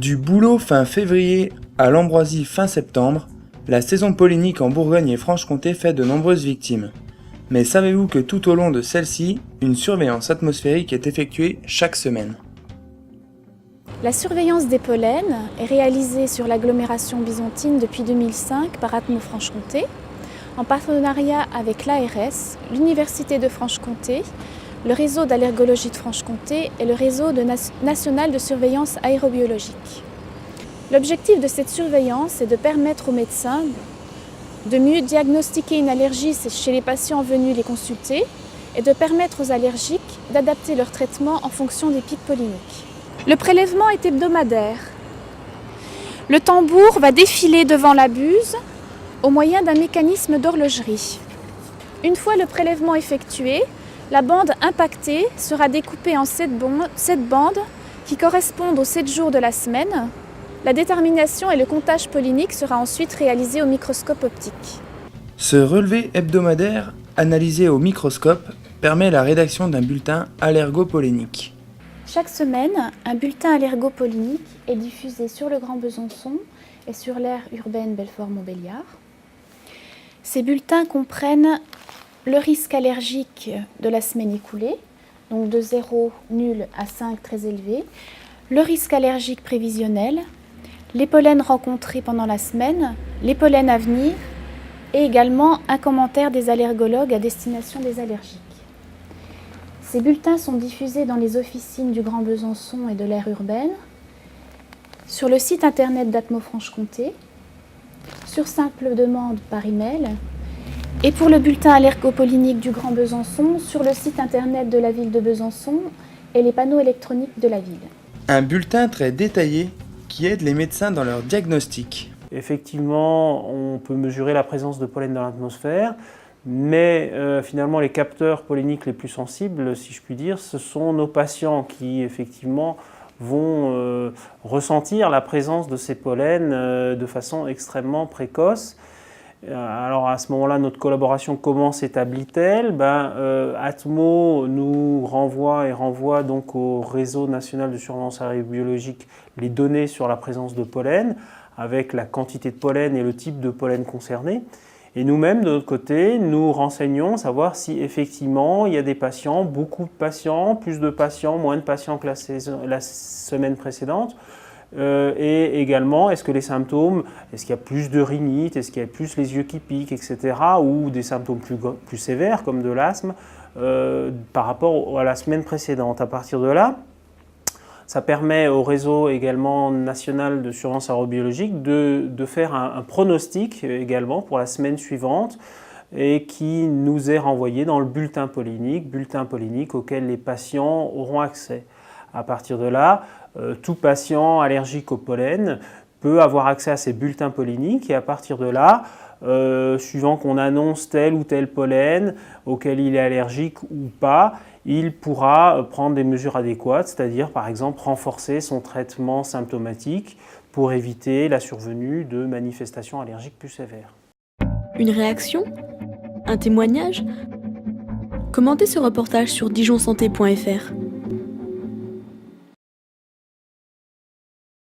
Du Bouleau fin février à l'Ambroisie fin septembre, la saison pollinique en Bourgogne et Franche-Comté fait de nombreuses victimes. Mais savez-vous que tout au long de celle-ci, une surveillance atmosphérique est effectuée chaque semaine? La surveillance des pollens est réalisée sur l'agglomération bisontine depuis 2005 par Atmo Franche-Comté, en partenariat avec l'ARS, l'Université de Franche-Comté, le réseau d'allergologie de Franche-Comté et le réseau national de surveillance aérobiologique. L'objectif de cette surveillance est de permettre aux médecins de mieux diagnostiquer une allergie chez les patients venus les consulter et de permettre aux allergiques d'adapter leur traitement en fonction des pics polliniques. Le prélèvement est hebdomadaire. Le tambour va défiler devant la buse au moyen d'un mécanisme d'horlogerie. Une fois le prélèvement effectué, la bande impactée sera découpée en 7 bandes qui correspondent aux 7 jours de la semaine. La détermination et le comptage pollinique sera ensuite réalisé au microscope optique. Ce relevé hebdomadaire, analysé au microscope, permet la rédaction d'un bulletin allergopollinique. Chaque semaine, un bulletin allergopollinique est diffusé sur le Grand Besançon et sur l'aire urbaine Belfort-Montbéliard. Ces bulletins comprennent le risque allergique de la semaine écoulée, donc de 0 nul à 5 très élevé, le risque allergique prévisionnel, les pollens rencontrés pendant la semaine, les pollens à venir et également un commentaire des allergologues à destination des allergiques. Ces bulletins sont diffusés dans les officines du Grand Besançon et de l'aire urbaine, sur le site internet d'Atmo Franche-Comté, sur simple demande par email, et pour le bulletin allergopollinique du Grand Besançon, sur le site internet de la ville de Besançon et les panneaux électroniques de la ville. Un bulletin très détaillé qui aide les médecins dans leur diagnostic. Effectivement, on peut mesurer la présence de pollen dans l'atmosphère, mais finalement les capteurs polliniques les plus sensibles, si je puis dire, ce sont nos patients qui effectivement vont ressentir la présence de ces pollens de façon extrêmement précoce. Alors à ce moment-là, notre collaboration, comment s'établit-elle? Atmo nous renvoie donc au réseau national de surveillance aérobiologique les données sur la présence de pollen, avec la quantité de pollen et le type de pollen concerné. Et nous-mêmes, de notre côté, nous renseignons, savoir si effectivement il y a des patients, beaucoup de patients, plus de patients, moins de patients que la semaine précédente. Et également, est-ce que les symptômes, est-ce qu'il y a plus de rhinite, est-ce qu'il y a plus les yeux qui piquent, etc., ou des symptômes plus sévères comme de l'asthme par rapport à la semaine précédente. À partir de là, ça permet au réseau également national de surveillance aérobiologique de faire un pronostic également pour la semaine suivante et qui nous est renvoyé dans le bulletin pollinique auquel les patients auront accès. À partir de là, tout patient allergique au pollen peut avoir accès à ces bulletins polliniques et à partir de là, suivant qu'on annonce tel ou tel pollen auquel il est allergique ou pas, il pourra prendre des mesures adéquates, c'est-à-dire par exemple renforcer son traitement symptomatique pour éviter la survenue de manifestations allergiques plus sévères. Une réaction? Un témoignage? Commentez ce reportage sur dijonsanté.fr.